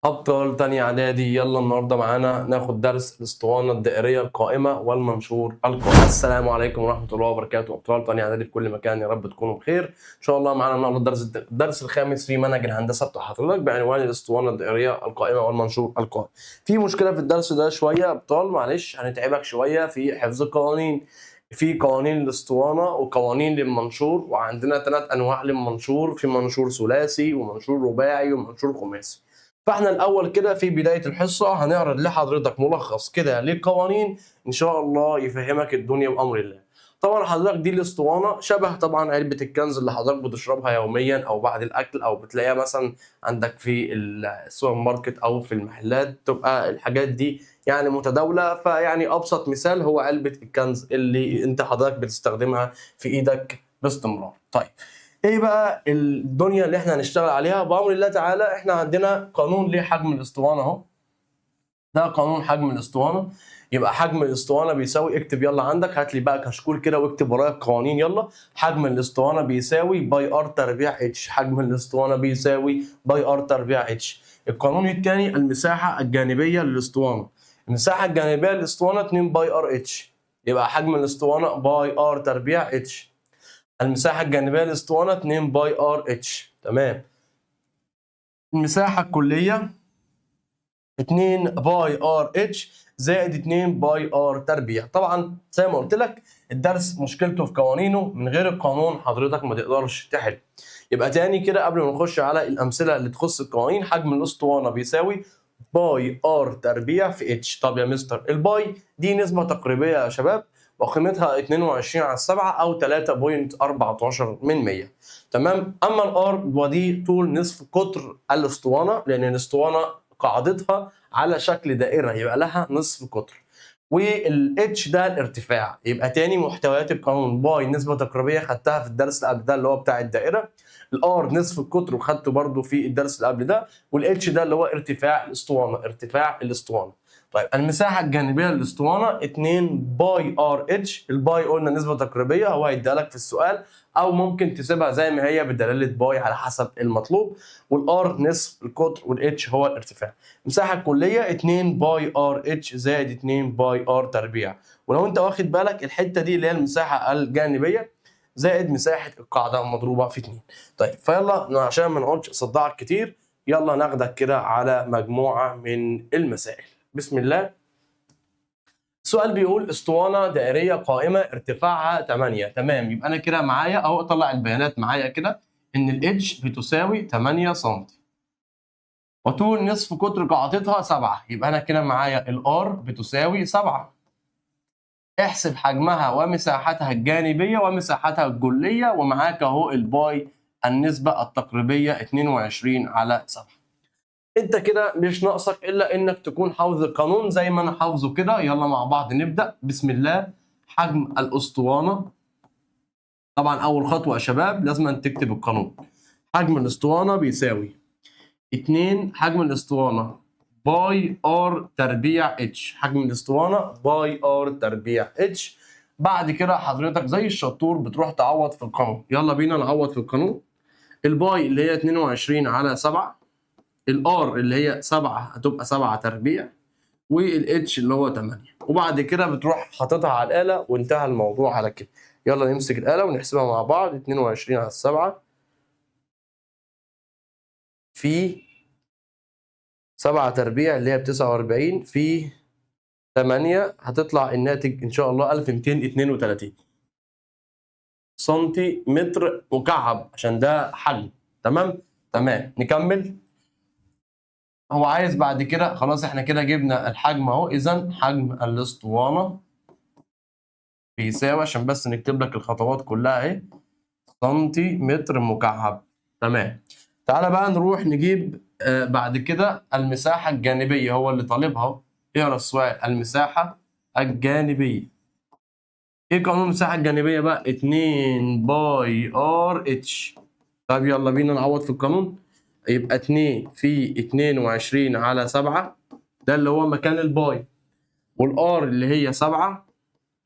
أبطال تانية إعدادي، يلا النهارده معانا ناخد درس الأسطوانة الدائرية القائمة والمنشور القائم. السلام عليكم ورحمة الله وبركاته، أبطال تانية إعدادي في كل مكان، يا رب تكونوا بخير. إن شاء الله معانا النهارده الدرس الخامس في منهج الهندسة بتاع حضرتك بعنوان الأسطوانة الدائرية القائمة والمنشور القائم. في مشكلة في الدرس ده شوية يا أبطال، معلش هنتعبك شوية في حفظ القوانين. في قوانين للأسطوانة وقوانين للمنشور، وعندنا 3 أنواع للمنشور، في منشور ثلاثي ومنشور رباعي ومنشور خماسي. فاحنا الاول كده في بدايه الحصه هنعرض لحضرتك ملخص كده للقوانين، ان شاء الله يفهمك الدنيا بامر الله. طبعا حضرتك دي الاسطوانه شبه طبعا علبه الكنز اللي حضرتك بتشربها يوميا او بعد الاكل، او بتلاقيها مثلا عندك في السوبر ماركت او في المحلات، تبقى الحاجات دي يعني متداوله. فيعني ابسط مثال هو علبه الكنز اللي انت حضرتك بتستخدمها في ايدك باستمرار. طيب، ايه بقى الدنيا اللي احنا هنشتغل عليها بامر الله تعالى؟ احنا عندنا قانون لحجم الاسطوانه اهو، ده قانون حجم الاسطوانه. يبقى حجم الاسطوانه بيساوي، اكتب يلا عندك، هات لي بقى كشكول كده واكتب ورايا القوانين يلا. حجم الاسطوانه بيساوي باي ار تربيع اتش، حجم الاسطوانه بيساوي باي ار تربيع اتش. القانون الثاني المساحه الجانبيه للاسطوانه، المساحه الجانبيه للاسطوانه 2 باي ار اتش، يبقى حجم الاسطوانه باي ار تربيع اتش. المساحة الجانبية للأسطوانة 2 باي ار اتش، تمام. المساحة الكلية 2 باي ار اتش زائد 2 باي ار تربيع. طبعا زي ما قلت لك الدرس مشكلته في قوانينه، من غير القانون حضرتك ما تقدرش تحل. يبقى تاني كده قبل ما نخش على الأمثلة اللي تخص القوانين، حجم الأسطوانة بيساوي باي ار تربيع في اتش. طب يا مستر الباي دي نسبة تقريبية يا شباب، وقيمتها 22/7 أو 3.14%، تمام. أما الار ودي طول نصف قطر الأسطوانة، لأن الأسطوانة قاعدتها على شكل دائرة يبقى لها نصف قطر، والاتش ده الارتفاع. يبقى تاني محتويات القانون، باي نسبة تقريبية خدتها في الدرس اللي قبل ده اللي هو بتاع الدائرة، الار نصف القطر وخدته برضو في الدرس اللي قبل ده، والاتش ده اللي هو ارتفاع الاسطوانة، ارتفاع الاسطوانة. طيب المساحة الجانبية للاسطوانة 2 باي ار اتش، الباي قلنا نسبة تقريبية، هو هيديها لك في السؤال، او ممكن تسيبها زي ما هي بدلالة باي على حسب المطلوب، والار نصف القطر والاتش هو الارتفاع. المساحة الكلية 2 باي ار اتش زائد 2 باي ار تربيع. ولو انت واخد بالك الحتة دي اللي هي المساحة الجانبية زائد مساحة القاعدة مضروبة في 2. طيب فيلا عشان ما نقعدش اصدعك كتير، يلا ناخدك كده على مجموعة من المسائل. بسم الله. السؤال بيقول اسطوانة دائرية قائمة ارتفاعها 8، تمام. يبقى انا كده معايا اهو، اطلع البيانات معايا كده، ان الاتش بتساوي 8 سم، وطول نصف قطر قاعدتها 7، يبقى انا كده معايا الار بتساوي 7. احسب حجمها ومساحتها الجانبية ومساحتها الجلية، ومعاك اهو الباي النسبة التقريبية 22/7. انت كده مش ناقصك الا انك تكون حافظ القانون زي ما انا حافظه كده. يلا مع بعض نبدأ، بسم الله. حجم الاسطوانة، طبعا اول خطوة يا شباب لازم أن تكتب القانون. حجم الاسطوانة بيساوي 2 حجم الاسطوانة باي ار تربيع اتش، حجم الاسطوانة باي ار تربيع اتش. بعد كده حضرتك زي الشطور بتروح تعوض في القانون. يلا بينا نعوض في القانون. الباي اللي هي 22/7، الار اللي هي 7 هتبقى 7 تربيع، والاتش اللي هو 8، وبعد كده بتروح حاططها على الآلة وانتهى الموضوع على كده. يلا نمسك الآلة ونحسبها مع بعض. 22/7 في 7 تربيع اللي هي ب49 في 8، هتطلع الناتج ان شاء الله 1232 سنتيمتر مكعب، عشان ده حجم. تمام تمام، نكمل. هو عايز بعد كده، خلاص احنا كده جبنا الحجم اهو، اذا حجم الاسطوانه بيساوي، عشان بس نكتب لك الخطوات كلها اهي، سنتيمتر مكعب. تمام. تعالى بقى نروح نجيب بعد كده المساحه الجانبيه، هو اللي طالبها اهو. اقرا السؤال، المساحه الجانبيه. ايه قانون المساحة الجانبية بقى؟ 2 باي ار اتش. طب يلا بينا نعوض في القانون. يبقى 2 في 22/7، ده اللي هو مكان الباي، والار اللي هي 7،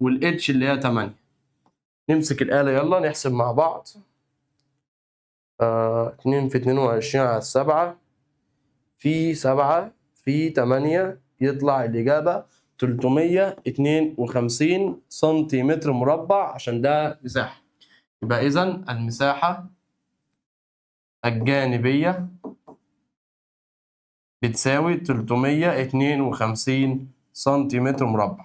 والاتش اللي هي 8. نمسك الآلة يلا نحسب مع بعض. 2 في 22/7 في 7 في 8 يطلع الإجابة 352 سنتيمتر مربع عشان ده مساحة. يبقى إذا المساحة الجانبية بتساوي 352 سنتيمتر مربع.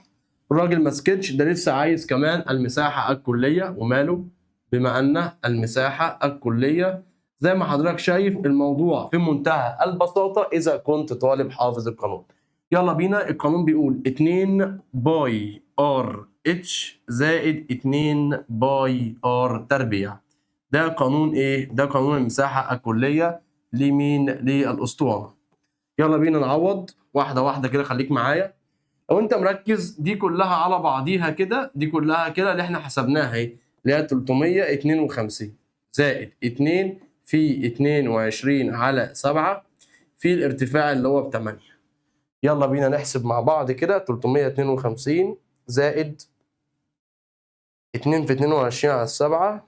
الراجل ما سكتش، ده لسه عايز كمان المساحة الكلية، وماله؟ بما أن المساحة الكلية زي ما حضرتك شايف الموضوع في منتهى البساطة إذا كنت طالب حافظ القانون. يلا بينا. القانون بيقول 2 باي ار اتش زائد 2 باي ار تربيع. ده قانون إيه؟ ده قانون المساحة الكلية لمين؟ للأسطوانة. يلا بينا نعوض واحدة واحدة كده، خليك معايا. لو انت مركز دي كلها على بعضيها كده، دي كلها كده اللي احنا حسبناها اهي، اللي هي 352 زائد 2 في 22 على 7 في الارتفاع اللي هو ب 8. يلا بينا نحسب مع بعض كده. 352 زائد 2 في 22 على 7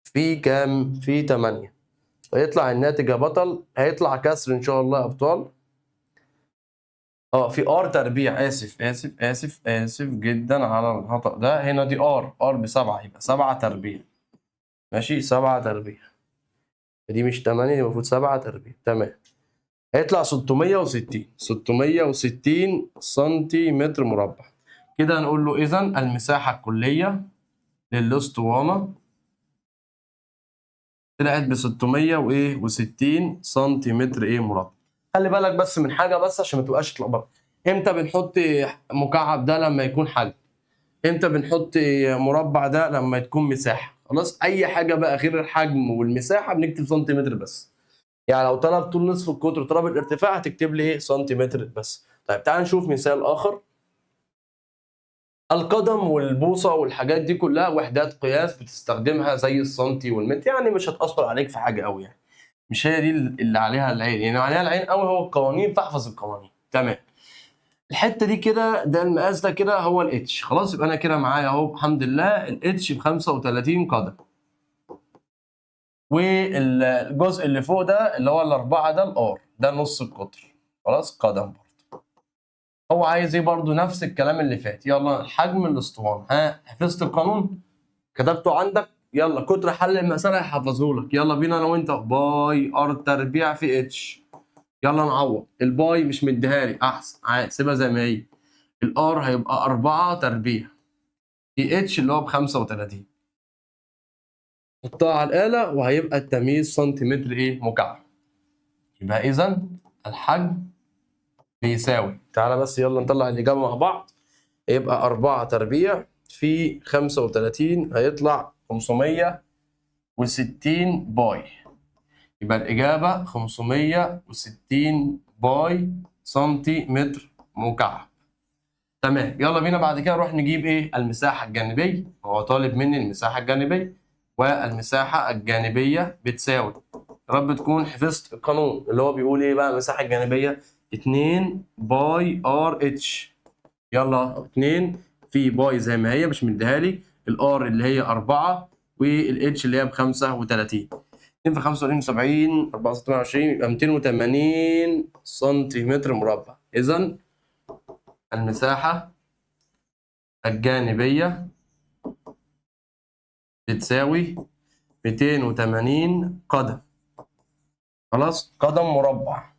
في كام؟ في 8. فيطلع الناتج يا بطل، هيطلع كسر ان شاء الله يا ابطال. في ار تربيع. اسف جدا على الخطأ ده. هنا دي ار ب7 يبقى 7 تربيع. ماشي، 7 تربيع. دي مش 8، دي المفروض 7 تربيع. تمام. هيطلع 660 سنتيمتر مربع. كده هنقول له اذا المساحة الكلية للاسطوانة طلعت ب 660 سنتيمتر مربع. خلي بالك بس من حاجة بس عشان ما تبقاش اتلخبطت. امتى بنحط مكعب ده؟ لما يكون حجم. امتى بنحط مربع ده؟ لما تكون مساحه. خلاص، اي حاجه بقى غير الحجم والمساحه بنكتب سنتيمتر بس. يعني لو طلب طول نصف القطر طلب الارتفاع هتكتب لي ايه؟ سنتيمتر بس. طيب تعال نشوف مثال اخر. القدم والبوصه والحاجات دي كلها وحدات قياس بتستخدمها زي السنتي والمتر، يعني مش هتاثر عليك في حاجه قوي، يعني مش هي دي اللي عليها العين. يعني عليها العين قوي هو القوانين، فاحفظ القوانين. تمام. الحته دي كده، ده المقاس ده كده هو الاتش. خلاص، يبقى انا كده معايا اهو الحمد لله الاتش ب 35 قدم. والجزء اللي فوق ده اللي هو الاربعه ده الار، ده نص القطر. خلاص، قدم برضه. هو عايز ايه برضه؟ نفس الكلام اللي فات. يلا، حجم الاسطوانه. حفظت القانون؟ كتبته عندك؟ يلا، كتر حل المساله هيحفظه لك. يلا بينا انا وانت. باي ار تربيع في اتش. يلا نعوض. الباي مش مديها لي، احسن عادي سيبها زي ما هي. الار هيبقى 4 تربيع في اتش اللي هو ب 35. حطها على الآلة وهيبقى التمييز سنتيمتر مكعب. يبقى إذا الحجم بيساوي، تعالى بس يلا نطلع الإجابة مع بعض. يبقى 4 تربيع في 35 هيطلع 560 باي. يبقى الإجابة 560 باي سنتيمتر مكعب. تمام. يلا بينا بعد كده نروح نجيب المساحة الجانبية. هو طالب مني المساحة الجانبية، والمساحة الجانبية بتساوي، يا رب تكون حفظت القانون اللي هو بيقول ايه بقى؟ المساحة الجانبية 2 باي ار اتش. يلا، 2 في باي زي ما هي مش مديها لي، الار اللي هي 4 والاتش اللي هي ب 35. 2 في 45 70 4 26 يبقى 280 سنتيمتر مربع. إذا المساحة الجانبية بتساوي 280 قدم. خلاص، قدم مربع.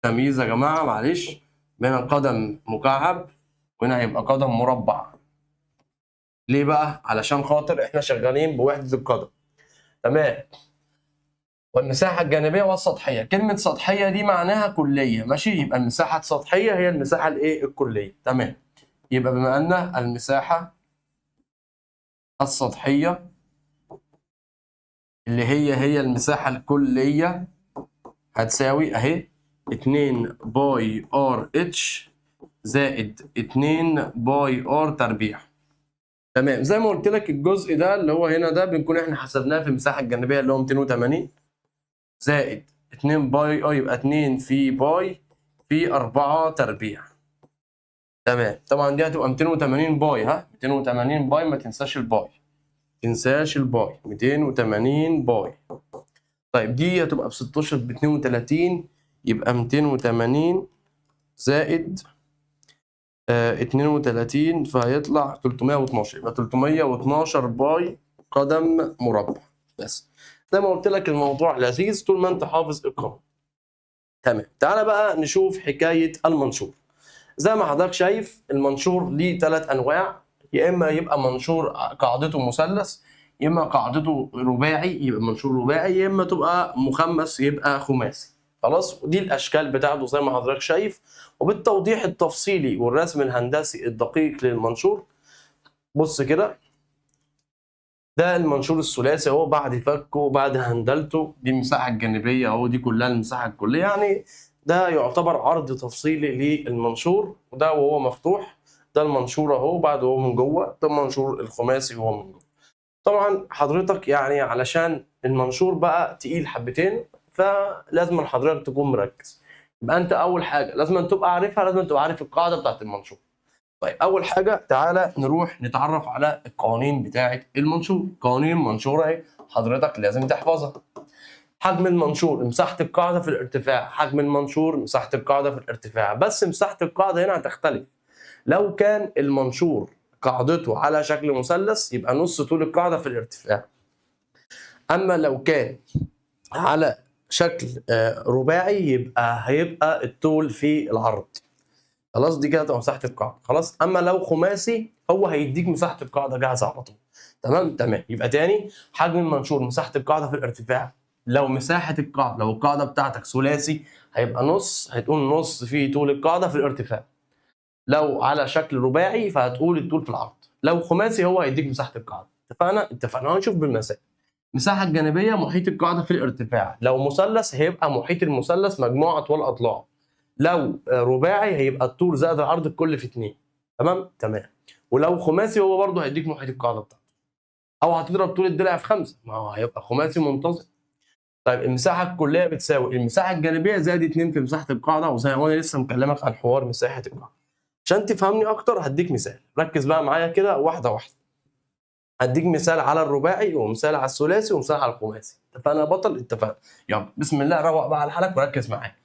تمييز يا جماعة، معلش، بين قدم مكعب وهنا هيبقى قدم مربع. ليه بقى؟ علشان خاطر احنا شغالين بوحدة القدم. تمام. والمساحة الجانبية والسطحية. كلمة سطحية دي معناها كلية، ماشي؟ يبقى المساحة السطحية هي المساحة الكلية. تمام. يبقى بما أن المساحة السطحية اللي هي المساحة الكلية هتساوي اهي 2 باي ار اتش زائد 2 باي ار تربيع. تمام. زي ما قلت لك الجزء ده اللي هو هنا ده بنكون احنا حسبناه في المساحة الجانبية اللي هو 280 زائد 2 باي يبقى 2 في باي في 4 تربيع. تمام. طبعا دي هتبقى 280 باي. 280 باي، ما تنساش الباي. تنساش الباي، 280 باي. طيب دي هتبقى ب 16 ب 32، يبقى 280 زائد 32 فهيطلع 312، يبقى 312 باي قدم مربع. بس زي ما قلت لك الموضوع لذيذ طول ما انت حافظ القانون. تمام، تعالى بقى نشوف حكايه المنشور. زي ما حضرتك شايف المنشور ليه 3 انواع، يا اما يبقى منشور قاعدته مثلث، يا اما قاعدته رباعي يبقى منشور رباعي، يا اما تبقى مخمس يبقى خماسي. خلاص، ودي الاشكال بتاعته زي ما حضرتك شايف. وبالتوضيح التفصيلي والرسم الهندسي الدقيق للمنشور، بص كده، ده المنشور الثلاثي اهو بعد فكه بعد هندلته، دي المساحه الجانبيه اهو، دي كلها المساحه الكليه، يعني ده يعتبر عرض تفصيلي للمنشور. وده وهو مفتوح، ده المنشور اهو بعد وهو من جوه، ده المنشور الخماسي وهو من جوه. طبعا حضرتك يعني علشان المنشور بقى تقيل حبتين فلازم حضرتك تكون مركز. يبقى انت اول حاجه لازم تبقى عارفها، لازم تبقى عارف القاعده بتاعت المنشور. طيب اول حاجه تعالى نروح نتعرف على القوانين بتاعه المنشور. قوانين المنشور اهي حضرتك لازم تحفظها. حجم المنشور، مساحه القاعده في الارتفاع، حجم المنشور مساحه القاعده في الارتفاع، بس مساحه القاعده هنا هتختلف. لو كان المنشور قاعدته على شكل مثلث يبقى نص طول القاعده في الارتفاع، اما لو كان على شكل رباعي يبقى هيبقى الطول في العرض. خلاص، دي كده تبقى مساحه القاعده. خلاص، اما لو خماسي هو هيديك مساحه القاعده جاهزه على طول. تمام. يبقى تاني، حجم المنشور مساحه القاعده في الارتفاع. لو مساحه القاعده، لو القاعده بتاعتك ثلاثي هيبقى نص، هتقول نص في طول القاعده في الارتفاع. لو على شكل رباعي فهتقول الطول في العرض. لو خماسي هو هيديك مساحه القاعده. اتفقنا. هنشوف بالمثال. المساحه الجانبيه محيط القاعده في الارتفاع. لو مثلث هيبقى محيط المثلث مجموع اطوال اضلاعه. لو رباعي هيبقى الطول زائد العرض الكل في 2. تمام. ولو خماسي هو برضه هيديك محيط القاعده بتاعته. او هتضرب طول الضلع في 5، ما هو هيبقى خماسي منتظم. طيب المساحه الكليه بتساوي المساحه الجانبيه زائد 2 في مساحه القاعده، وزي ما انا لسه مكلمك عن حوار مساحه القاعده. عشان تفهمني اكتر هديك مثال، ركز بقى معايا كده واحده واحده. هديك مثال على الرباعي ومثال على الثلاثي ومثال على الخماسي. اتفقنا يا بطل؟ اتفقنا. يلا بسم الله، روق بقى على حالك وركز معايا.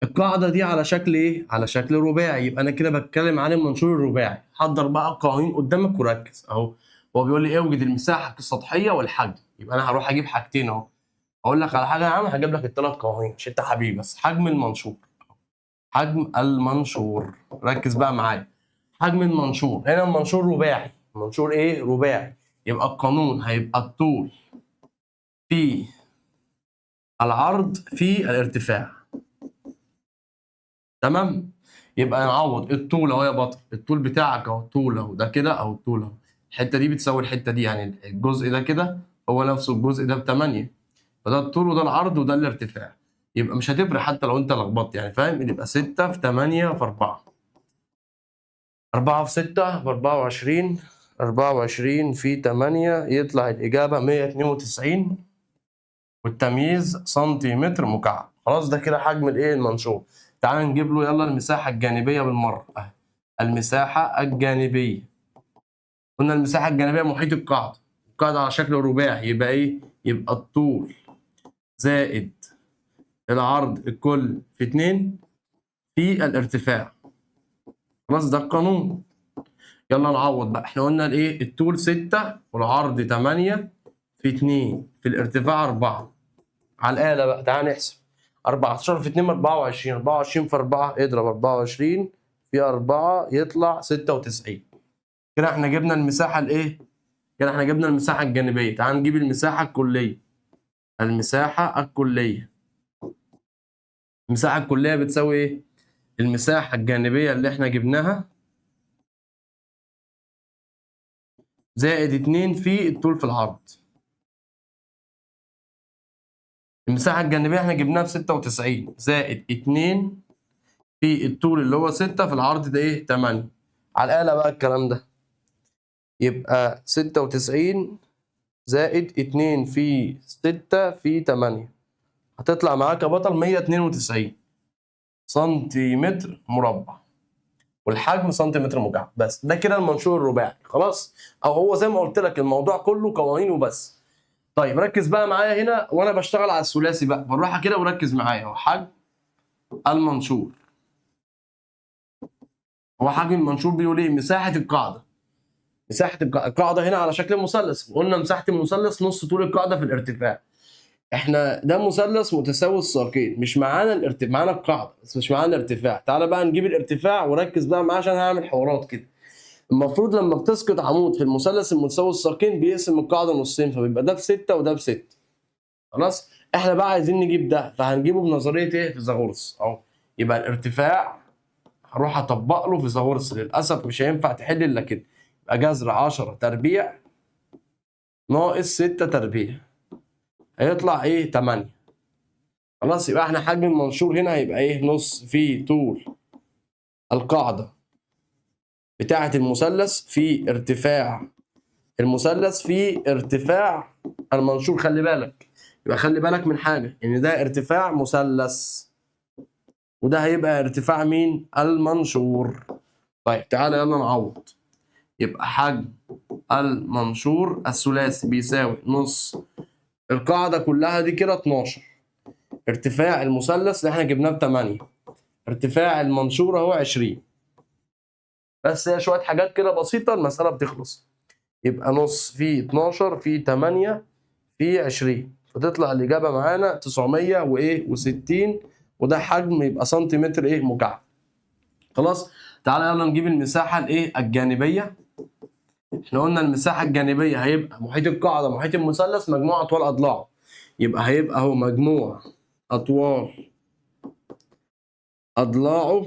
القاعده دي على شكل ايه؟ على شكل رباعي، يبقى انا كده بتكلم عن المنشور الرباعي. حضر بقى القوانين قدامك وركز اهو. هو بيقول لي اوجد المساحه السطحيه والحجم، يبقى انا هروح اجيب حاجتين اهو. اقول لك على حاجه يا عم، هجيب لك الثلاث قوانين عشان انت حبيبي. بس حجم المنشور، حجم المنشور، ركز بقى معايا. حجم المنشور، هنا المنشور رباعي، المنشور ايه؟ رباعي. يبقى القانون هيبقى الطول في العرض في الارتفاع. تمام. يبقى نعوض الطول اهو يا بطل، الطول بتاعك اهو، الطول اهو ده كده، او الطول اهو، الحته دي بتساوي الحته دي، يعني الجزء ده كده هو نفسه الجزء ده ب8، فده الطول وده العرض وده الارتفاع. يبقى مش هتفرق حتى لو انت لخبطت، يعني فاهم؟ يبقى 6 في 8 في 4، 4 في 6 ب 24، 24 في 8 يطلع الإجابة 192 والتمييز سنتيمتر مكعب. خلاص، ده كده حجم الايه؟ المنشور. تعال نجيب له يلا المساحة الجانبية بالمرة. المساحة الجانبية، قلنا المساحة الجانبية محيط القاعدة، القاعدة على شكل رباعي، يبقى ايه؟ يبقى الطول زائد العرض الكل في 2 في الارتفاع. خلاص، ده القانون. يلا نعوض بقى. احنا قلنا الايه؟ الطول 6 والعرض 8 في 2 في الارتفاع 4. على الآلة بقى تعال نحسب. 14 في 2 24، 24 في 4 اضرب 24 في 4 يطلع 96. كده احنا جبنا المساحة الايه؟ كده احنا جبنا المساحة الجانبية. تعال نجيب المساحة الكلية. المساحة الكلية، المساحة الكلية بتساوي ايه؟ المساحة الجانبية اللي احنا جبناها زائد 2 في الطول في العرض. المساحة الجانبية احنا جبناها ب 96 زائد 2 في الطول اللي هو 6 في العرض ده ايه؟ 8. على الآلة بقى الكلام ده يبقى 96 زائد 2 في 6 في 8، هتطلع معاك يا بطل 192 سنتيمتر مربع. والحجم سنتيمتر مكعب. بس ده كده المنشور الرباعي خلاص، او هو زي ما قلت لك الموضوع كله قوانين وبس. طيب ركز بقى معايا هنا وانا بشتغل على الثلاثي بقى بالراحه كده وركز معايا اهو. حجم المنشور، هو حجم المنشور بيقول ايه؟ مساحه القاعده. مساحه القاعده هنا على شكل مثلث، قلنا مساحه المثلث نص طول القاعده في الارتفاع. احنا ده مثلث متساوي الساقين، مش معانا الارتفاع، معانا القاعده بس مش معانا الارتفاع. تعالى بقى نجيب الارتفاع وركز بقى معايا عشان هعمل حوارات كده. المفروض لما بتسقط عمود في المثلث المتساوي الساقين بيقسم القاعده نصين، فبيبقى ده ب6 وده ب6. خلاص، احنا بقى عايزين نجيب ده، فهنجيبه بنظريه ايه؟ فيثاغورس اهو. يبقى الارتفاع هروح اطبق له فيثاغورس، للاسف مش هينفع تحل الا كده. يبقى جذر 10 تربيع ناقص 6 تربيع هيطلع ايه؟ 8. خلاص، يبقى احنا حجم المنشور هنا هيبقى ايه؟ نص في طول القاعده بتاعه المثلث في ارتفاع المثلث في ارتفاع المنشور. خلي بالك، يبقى خلي بالك من حاجه، ان ده ارتفاع مثلث وده هيبقى ارتفاع مين؟ المنشور. طيب تعالى يلا نعوض. يبقى حجم المنشور الثلاثي بيساوي نص القاعده كلها دي كده 12، ارتفاع المثلث اللي احنا جبناه ب8، ارتفاع المنشور اهو 20. بس هي شويه حاجات كده بسيطه المساله بتخلص. يبقى نص في 12 في 8 في 20، فتطلع الاجابه معانا 960، وده حجم يبقى سنتيمتر ايه؟ مكعب. خلاص، تعالى يلا نجيب المساحه الايه؟ الجانبيه. احنا قلنا المساحه الجانبيه هيبقى محيط القاعده محيط المثلث مجموع اطوال اضلاعه. يبقى هيبقى اهو مجموع اطوال اضلاعه،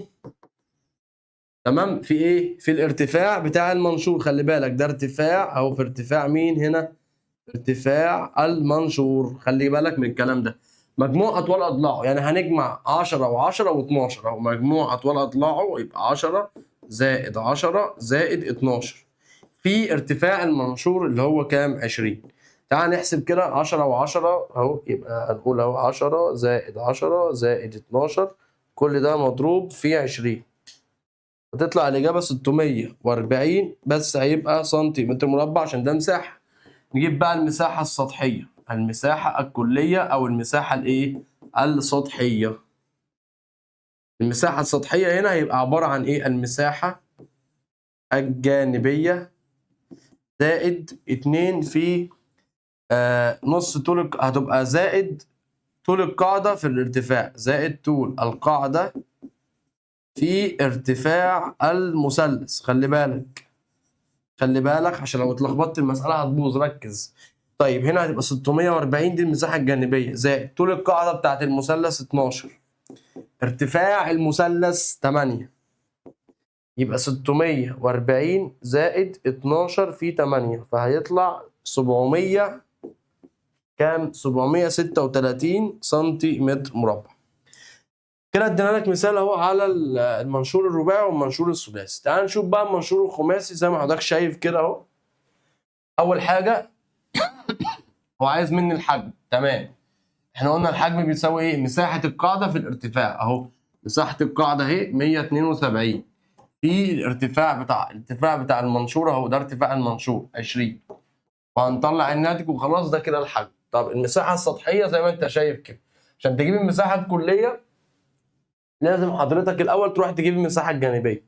تمام، في ايه؟ في الارتفاع بتاع المنشور. خلي بالك ده ارتفاع اهو، في ارتفاع مين هنا؟ ارتفاع المنشور. خلي بالك من الكلام ده. مجموع اطوال اضلاعه يعني هنجمع 10 و10 و12 اهو. مجموع اطوال اضلاعه يبقى 10 زائد 10 زائد 12 في ارتفاع المنشور اللي هو كام؟ 20. تعال نحسب كده 10 و10 اهو. يبقى هنقول اهو 10 زائد 10 زائد 12 كل ده مضروب في 20، هتطلع الإجابة 640، بس هيبقى سنتيمتر مربع عشان ده مساحة. نجيب بقى المساحة السطحية، المساحة الكلية أو المساحة الإيه؟ السطحية. المساحة السطحية هنا هيبقى عبارة عن إيه؟ المساحة الجانبية زائد 2 في نص طول هتبقى زائد طول القاعدة في الارتفاع زائد طول القاعدة في ارتفاع المثلث. خلي بالك عشان لو اتلخبطت المسألة هتبوظ، ركز. طيب هنا هتبقى 640 دي المساحة الجانبية زائد طول القاعدة بتاعت المثلث 12، ارتفاع المثلث 8، يبقى 640 زائد 12 في 8 فهيطلع 700 كام؟ 736 سنتيمتر مربع. كده ادينا لك مثال اهو على المنشور الرباعي والمنشور الثلاثي. تعال نشوف بقى المنشور الخماسي. زي ما حضرتك شايف كده اهو. اول حاجه هو عايز مني الحجم، تمام. احنا قلنا الحجم بيساوي ايه؟ مساحه القاعده في الارتفاع اهو. مساحه القاعده اهي 172 في الارتفاع بتاع المنشور اهو. ده ارتفاع المنشور 20، وهنطلع الناتج وخلاص. ده كده الحجم. طب المساحه السطحيه زي ما انت شايف كده، عشان تجيب المساحه الكليه لازم حضرتك الاول تروح تجيب المساحه الجانبيه،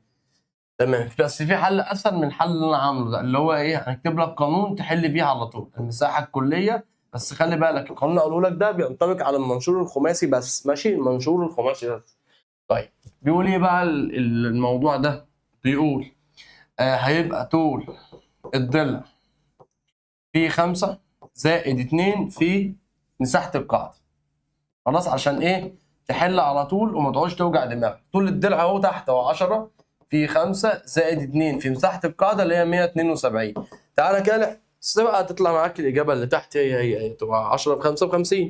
تمام. بس في حل اسهل من الحل اللي انا عامله ده، اللي هو ايه؟ هنكتب لك قانون تحل بيه على طول المساحه الكليه. بس خلي بالك القانون اللي هقوله لك ده بينطبق على المنشور الخماسي بس، ماشي؟ المنشور الخماسي بس. طيب بيقول ايه بقى الموضوع ده؟ بيقول هيبقى طول الضلع في 5 زائد 2 في مساحه القاعده. خلاص، عشان ايه؟ تحل على طول وما تقعدش توجع دماغك. طول الضلع اهو تحت اهو 10 في 5 زائد 2 في مساحه القاعده اللي هي 172. تعالى كده بقى هتطلع معاك الاجابه اللي تحت هي تبقى 10 في 5 ب50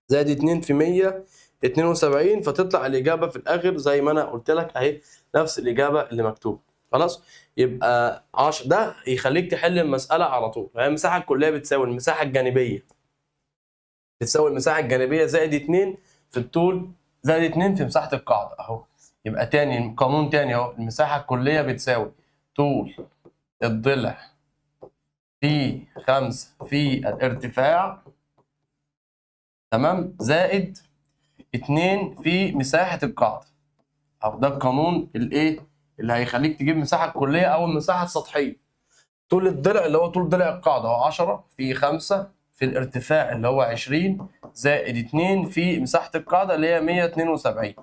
زائد 2 في 172، فتطلع الاجابه في الاخر زي ما انا قلت لك اهي، نفس الاجابه اللي مكتوبه. خلاص، يبقى 10 ده يخليك تحل المساله على طول. يعني المساحه الكليه بتساوي المساحه الجانبيه زائد 2 في الطول زائد 2 في مساحه القاعده اهو. يبقى تاني قانون تاني اهو، المساحة الكلية بتساوي طول الضلع في 5 في الارتفاع، تمام، زائد 2 في مساحة القاعدة. أو ده القانون الإيه؟ اللي هيخليك تجيب المساحة الكلية أو المساحة السطحية. طول الضلع اللي هو طول ضلع القاعدة هو 10 في 5 في الارتفاع اللي هو 20 زائد 2 في مساحة القاعدة اللي هي 172.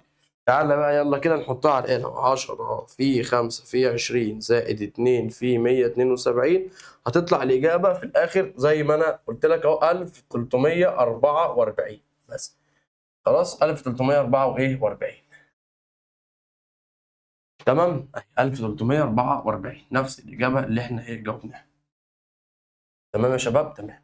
تعالى بقى يلا كده نحطها على الآلة. 10 في 5 في 20 زائد 2 في 172، هتطلع الإجابة في الآخر زي ما أنا قلت لك أهو 1344 بس. خلاص 1344 تمام. 1344 نفس الإجابة اللي احنا جاوبناها. تمام يا شباب، تمام.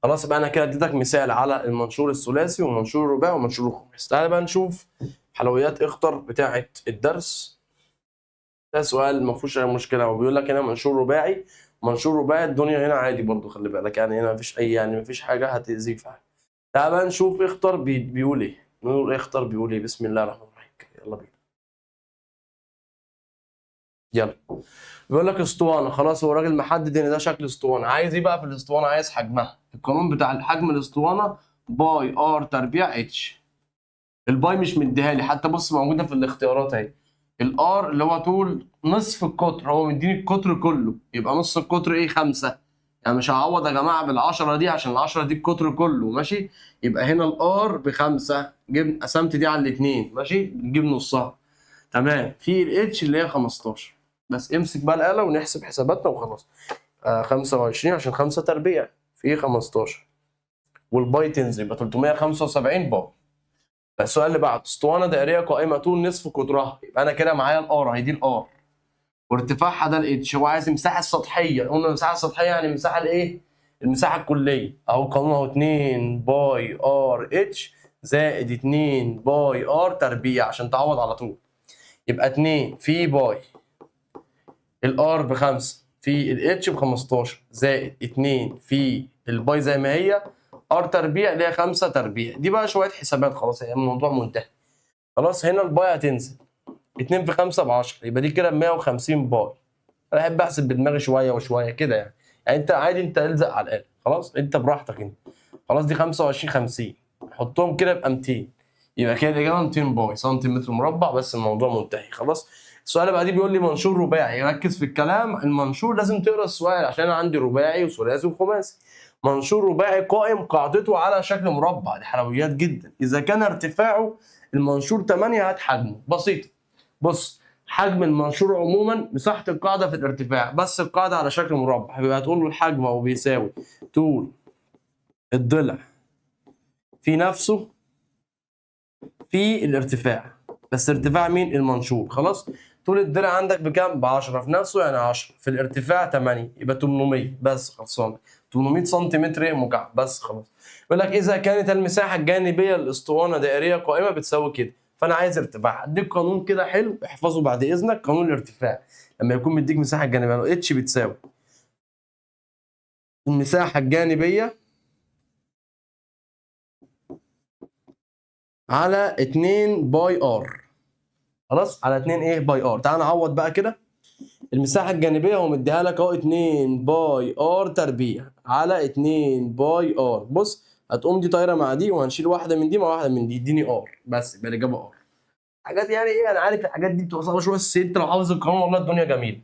خلاص يبقى أنا كده اديتك مثال على المنشور الثلاثي والمنشور الرباعي والمنشور الخماسي. تعالى بقى نشوف حلويات اختر بتاعة الدرس. ده سؤال ما فيهوش أي مشكلة، هو بيقول لك هنا منشور رباعي. منشور رباعي الدنيا هنا عادي برضو، خلي بالك يعني هنا مفيش أي يعني مفيش حاجة هتأذيك في حاجة. تعالى بقى نشوف اختر بيقول إيه. نقول اختر بيقول إيه. بسم الله الرحمن الرحيم. يلا بينا. يلا. بيقول لك اسطوانه. خلاص هو الراجل محدد ان ده شكل اسطوانه. عايز ايه بقى في الاسطوانه؟ عايز حجمها. القانون بتاع حجم الاسطوانه باي ار تربيع اتش. الباي مش مديها لي حتى، بص موجوده في الاختيارات اهي. الار اللي هو طول نصف القطر، هو مديني القطر كله، يبقى نص القطر ايه؟ 5. يعني مش هعوض يا جماعه بال10 دي عشان ال10 دي القطر كله، ماشي؟ يبقى هنا الار ب5، جبت قسمت دي على الاثنين، ماشي؟ نجيب نصها. تمام. في الاتش اللي هي 15. بس امسك بقى الآلة ونحسب حساباتنا وخلاص. 25 عشان 5 تربيع في 15، والباي تنزل يبقى 375 باي. السؤال اللي بعده، اسطوانة دائرية قائمة طول نصف قطرها. يبقى أنا كده معايا الآر، هي دي الآر، وارتفاعها ده الاتش. هو عايز المساحة السطحية. قلنا المساحة السطحية يعني المساحة الإيه؟ المساحة الكلية. أهو قانون أهو 2 باي ار اتش زائد 2 باي ار تربيع عشان تعوض على طول. يبقى 2 في باي الار ب5 في الاتش ب15 زائد 2 في الباي زي ما هي ار تربيع اللي هي 5 تربيع. دي بقى شويه حسابات، خلاص هي الموضوع منتهي. خلاص هنا الباي هتنزل 2 في 5 ب 10، يبقى دي كده 150 باي. انا بحب احسب بدماغي شويه وشويه كده يعني. يعني انت عادي انت الزق على الاله، خلاص انت براحتك انت. خلاص دي 25 50 حطهم كده يبقى 200، يبقى كده الاجابه 200 باي سنتيمتر مربع. بس الموضوع منتهي خلاص. السؤال اللي بعديه بيقول لي منشور رباعي. ركز في الكلام، المنشور لازم تقرا السؤال عشان انا عندي رباعي وثلاثي وخماسي. منشور رباعي قائم قاعدته على شكل مربع. دي حلويات جدا. اذا كان ارتفاعه المنشور 8 هات حجمه. بسيطه. بص، حجم المنشور عموما مساحه القاعده في الارتفاع، بس القاعده على شكل مربع، يبقى هتقول له الحجم هو بيساوي طول الضلع في نفسه في الارتفاع، بس ارتفاع مين؟ المنشور. خلاص طول الضلع عندك بكام؟ ب10 في نفسه يعني 10 في الارتفاع 8 يبقى 800 بس. خلصان 800 سنتيمتر مكعب بس. خلاص. يقول لك اذا كانت المساحه الجانبيه للاسطوانه دائريه قائمه بتساوي كده، فانا عايز ارتفاع. اديك قانون كده حلو احفظه بعد اذنك، قانون الارتفاع لما يكون مديك مساحه جانبيه اتش بتساوي المساحه الجانبيه على 2 باي ار. خلاص على 2 ايه؟ باي ار. تعال نعوض بقى كده. المساحة الجانبية هو مديها لك اهو 2 باي ار تربيع على 2 باي ار. بص هتقوم دي طايرة مع دي وهنشيل واحدة من دي مع واحدة من دي، يديني ار بس. يبقى الإجابة ار. حاجات يعني ايه، انا عارف الحاجات دي بتبقى صعبة شوية بس انت لو حافظ القانون والله الدنيا جميلة.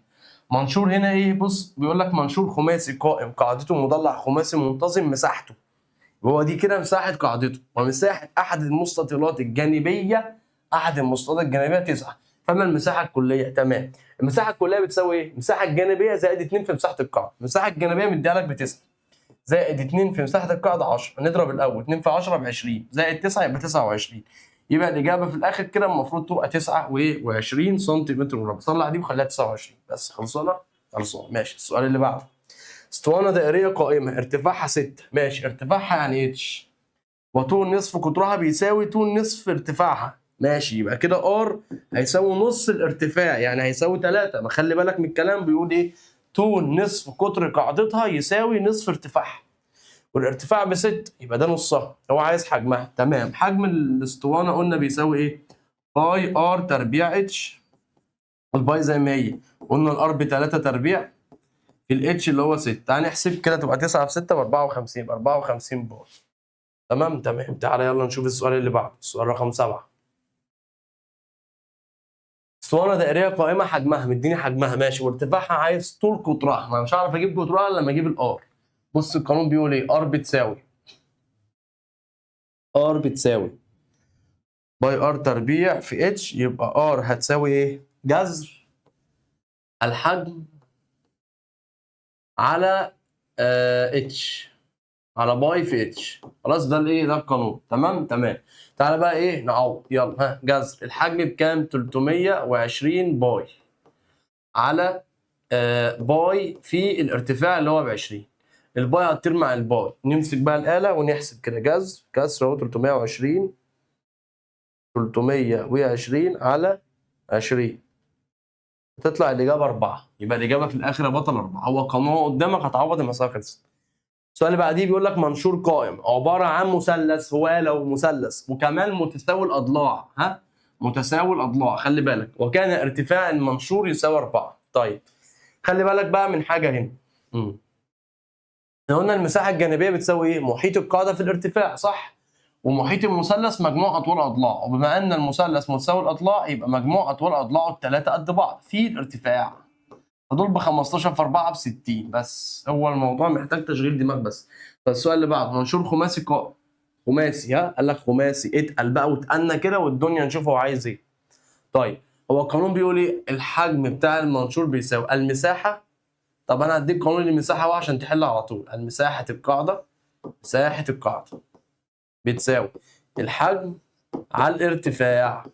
منشور هنا ايه؟ بص بيقول لك منشور خماسي قائم قاعدته مضلع خماسي منتظم مساحته. هو دي كده مساحة قاعدته، ومساحة أحد المستطيلات الجانبية، أحد المستطيلات الجانبية 9. فما المساحة الكلية؟ تمام. المساحة الكلية بتساوي إيه؟ المساحة الجانبية زائد 2 في مساحة القاعدة. المساحة الجانبية مديها لك ب9 زائد 2 في مساحة القاعدة 10. نضرب الأول 2 في 10 ب20 زائد 9 يبقى 29. يبقى الإجابة في الآخر كده المفروض تبقى 29 سنتيمتر مربع. طلع دي وخليها 29 بس. خلصانة؟ خلصانة. ماشي. السؤال اللي بعده، اسطوانة دائرية قائمة ارتفاعها 6. ماشي. ارتفاعها يعني اتش، وطول نصف قطرها بيساوي طول نصف ارتفاعها. ماشي. يبقى كده ار هيساوي نص الارتفاع، يعني هيساوي 3. ما خلي بالك من الكلام بيقول ايه؟ طول نصف قطر قاعدتها يساوي نصف ارتفاعها، والارتفاع ب6 يبقى ده نصها. هو عايز حجمها. تمام. حجم الاسطوانة قلنا بيساوي ايه؟ باي ار تربيع اتش. الباي زي ما هي، قلنا الار ب 3 تربيع في الاتش اللي هو 6. تعالى نحسب كده، تبقى 9 في 6 ب 54، يبقى 54 باي. تمام. تعالى يلا نشوف السؤال اللي بعده، السؤال رقم 7. اسطوانه دائريه قائمه حجمها، مديني حجمها ماشي، وارتفاعها عايز طول قطرها. ما مش هعرف اجيب قطرها الا لما اجيب الار. بص القانون بيقول ايه، ار بتساوي باي ار تربيع في اتش، يبقى ار هتساوي ايه؟ جذر الحجم على اتش على باي في اتش. خلاص ده الايه، ده القانون. تمام. تعالى بقى ايه نعوض. يلا ها، جذر الحجم بكام؟ 320 باي على باي في الارتفاع اللي هو ب 20. الباي هتطير مع الباي، نمسك بقى الآلة ونحسب كده. جذر كسر اهو 320 على 20، تطلع الإجابة 4. يبقى الإجابة في الآخر يا بطل 4. هو قانون قدامك، هتعوض المسافة خلصت. السؤال اللي بعديه بيقول لك منشور قائم عبارة عن مثلث، هو لو مثلث وكمان متساوي الأضلاع. ها، متساوي الأضلاع، خلي بالك. وكان ارتفاع المنشور يساوي 4. طيب خلي بالك بقى من حاجة هنا. احنا قلنا المساحة الجانبية بتساوي ايه؟ محيط القاعدة في الارتفاع، صح؟ ومحيط المثلث مجموع أطوال أضلاعه، وبما أن المثلث متساوي الأضلاع يبقى مجموع أطوال أضلاعه الثلاثة قد بعض في الارتفاع. فدول ب 15 في 4 ب 60. بس هو الموضوع محتاج تشغيل دماغ بس. فالسؤال اللي بعده، منشور خماسي قائم. خماسي، ها؟ قال لك خماسي، اتقل بقى واتقلنا كده والدنيا نشوف هو عايز ايه. طيب هو القانون بيقول ايه؟ الحجم بتاع المنشور بيساوي المساحة. طب انا هديك قانون المساحة اهو عشان تحل على طول. المساحة القاعدة، مساحة القاعدة بتساوي الحجم على الارتفاع.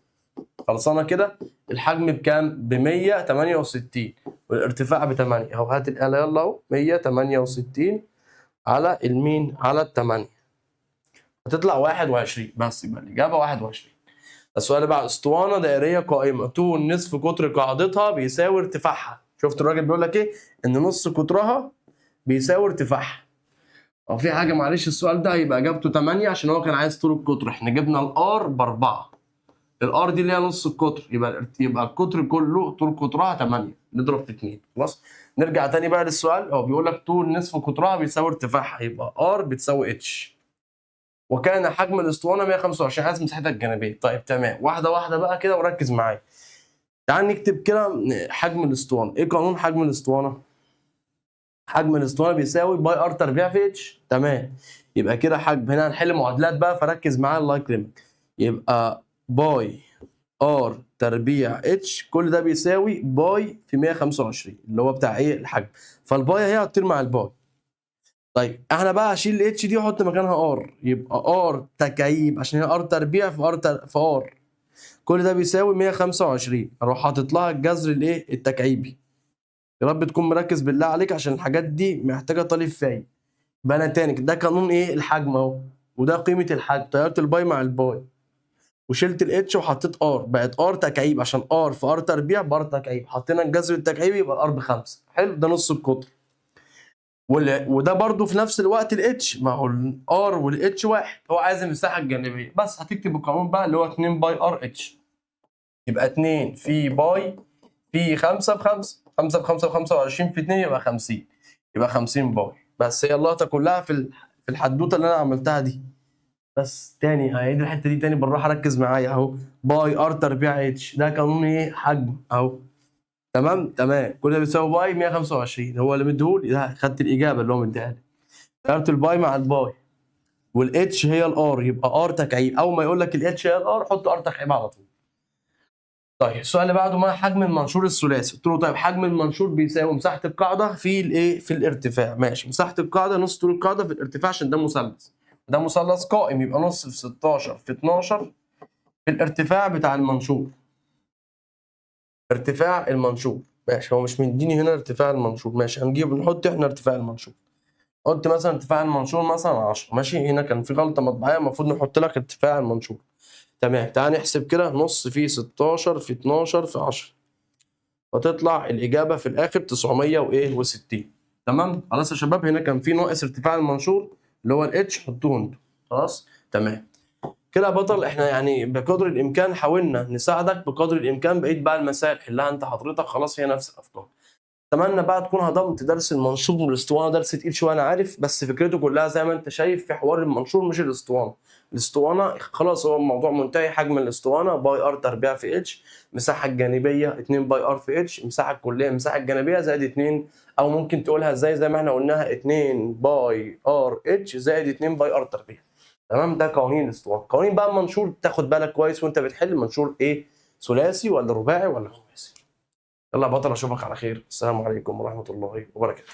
خلصانه كده. الحجم بكام؟ ب 168 والارتفاع ب 8 اهو. هات الآلة يلا اهو. 168 على المين؟ على ال 8، هتطلع 21. بس يبقى الإجابة 21. السؤال اللي بعد، اسطوانة دائرية قائمة طول نصف قطر قاعدتها بيساوي ارتفاعها. شفت الراجل بيقول لك ايه؟ ان نص قطرها بيساوي ارتفاعها. او في حاجه معلش، السؤال ده هيبقى اجابته 8 عشان هو كان عايز طول القطر. احنا جبنا الار ب4، الار دي اللي هي نص القطر، يبقى القطر كله طول قطرها 8 نضرب في 2. خلاص. نرجع تاني بقى للسؤال. هو بيقول لك طول نصف قطرها بيساوي ارتفاعها، يبقى ار بتساوي اتش. وكان حجم الاسطوانه 125. عايز مساحتها الجانبيه. طيب تمام، واحده واحده بقى كده وركز معايا. تعال نكتب كده حجم الاسطوانه. ايه قانون حجم الاسطوانه؟ حجم الاسطوانه بيساوي باي ار تربيع في اتش. تمام. يبقى كده حجم، هنا هنحل معادلات بقى فركز معايا الله يكرمك. يبقى باي ار تربيع اتش، كل ده بيساوي باي في 125 اللي هو بتاع ايه؟ الحجم. فالباي هي هتطير مع الباي. طيب احنا بقى هشيل الاتش دي واحط مكانها ار، يبقى ار تكعيب عشان هي ار تربيع في ار. كل ده بيساوي 125. اروح حاطط لها الجذر الايه؟ التكعيبي. يا رب تكون مركز بالله عليك عشان الحاجات دي محتاجه طالب فاهم. يبقى انا تاني، ده قانون ايه؟ الحجم اهو، وده قيمه الحجم. طيرت الباي مع الباي وشلت الاتش وحطيت ار، بقت ار تكعيب عشان ار في ار تربيع بار تكعيب. حطينا الجذر التكعيبي يبقى الار ب5. حلو، ده نص القطر. وده برضو في نفس الوقت الاتش، ما هو الار والاتش واحد. هو عايز المساحه الجانبيه بس. هتكتب القانون بقى اللي هو 2 باي ار اتش. يبقى 2 في باي في 5 ب5، 5 ب5 ب25 في 2 يبقى 50. يبقى 50 باي. بس هي اللقطه كلها في الحدوته اللي انا عملتها دي. بس تاني هعيد الحته دي تاني بالراحه، ركز معايا اهو. باي ار تربيع اتش، ده قانون ايه؟ حجم اهو. تمام. كل ده بيساوي باي 125. هو اللي مديهولي ده، خدت الاجابه اللي هو مديها لي. طيرت الباي مع الباي والاتش هي الار، يبقى ار تكعيب. اول ما يقول لك الاتش هي الار حط ار تكعيب على طول. طيب السؤال اللي بعده، ما حجم المنشور الثلاثي؟ قلت له طيب حجم المنشور بيساوي مساحه القاعده في الايه؟ في الارتفاع. ماشي، مساحه القاعده نص طول القاعده في الارتفاع عشان ده مثلث. ده مثلث قائم، يبقى نص في 16 في 12 في الارتفاع بتاع المنشور. ارتفاع المنشور. ماشي، هو مش مديني هنا ارتفاع المنشور. ماشي، هنجيب نحط احنا ارتفاع المنشور. قلت مثلا ارتفاع المنشور مثلا 10. ماشي، هنا كان في غلطه مطبعيه، المفروض نحط لك ارتفاع المنشور. تمام. تعال نحسب كده. نص في 16 في 12 في 10، فتطلع الاجابه في الاخر 960. تمام. خلاص يا شباب، هنا كان في ناقص ارتفاع المنشور اللي هو الاتش، حطوه انتوا. خلاص تمام كده يا بطل احنا يعني بقدر الامكان حاولنا نساعدك بقدر الامكان، بقيت بقى المسائل حلها انت حضرتك، خلاص هي نفس الافكار. اتمنى بقى تكون هضمت درس المنشور والاسطوانه، درس تقيل شويه انا عارف، بس فكرته كلها زي ما انت شايف في حوار المنشور مش الاسطوانه. الاسطوانه خلاص هو الموضوع منتهي، حجم الاسطوانه باي ار تربيع في اتش، المساحه الجانبيه 2 باي ار في اتش، المساحه الكليه المساحه الجانبيه زائد 2، او ممكن تقولها زي ما احنا قلناها 2 باي ار اتش زائد 2 باي ار تربيع. تمام، ده قوانين الاسطوانه. قوانين بقى المنشور تاخد بالك كويس وانت بتحل المنشور ايه، ثلاثي ولا رباعي ولا خماسي. يلا يا بطل اشوفك على خير، السلام عليكم ورحمه الله وبركاته.